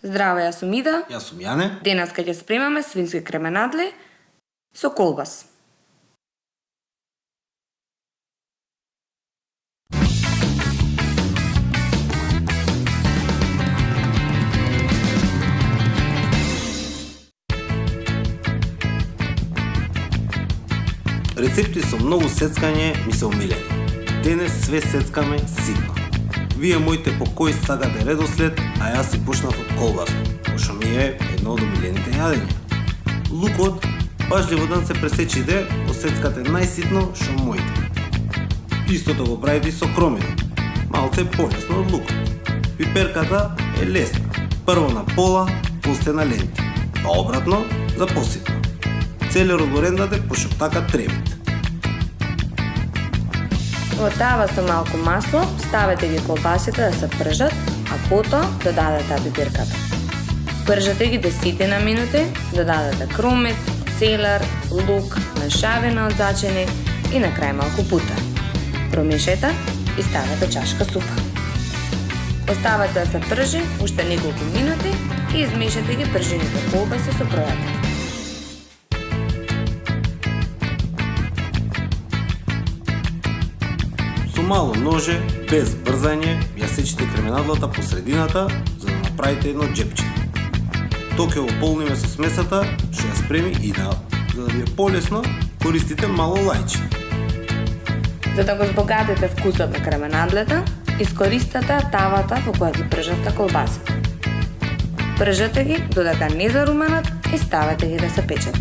Здраво, јас сум Ида. Јас сум Јане. Денеска ќе спремаме свински кременадли со колбас. Рецепти со многу сецкање ми се омилени. Денес све сецкаме ситно. Вие моите по кој сакате редослед, а јас си почнав од колбас, пошто ми е едно од омилените јадења. Лукот, пажливо да се пресечите, посецкате најситно што моите. Истото го правите и со кромин, малце полесно од лукот. Пиперката е лесна, прво на пола, после на ленти, па обратно за поситно. Целерот го рендате пошто така требите. Во тава со малку масло ставете ги колбасите да се пржат, а потоа додадете пипирката. Пржате ги 10 минути, додадете кромит, целер, лук, мешавина од зачини и на крај малку бутар. Промешајте и ставете чашка супа. Оставете да се пржи уште неколку минути и измешате ги пржените колбаси со пројата. Со мало ноже, без брзање, ја сечите кременадлата по средината за да направите едно џепче. Тоа ќе го полниме со смесата што ја спреми Ида. За да ви е полесно, користите мало лајче. За да го збогатите вкусот на кременадлата, искористете тавата по која ги пржате колбасите. Пржете ги додека не заруманат и ставете ги да се печат.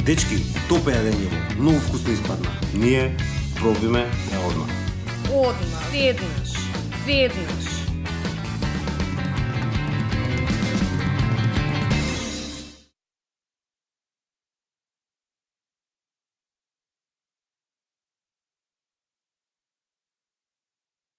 Дечки, топе јадење, многу вкусно испадна. Ние пробиме ја одмah. Одма, веднаш.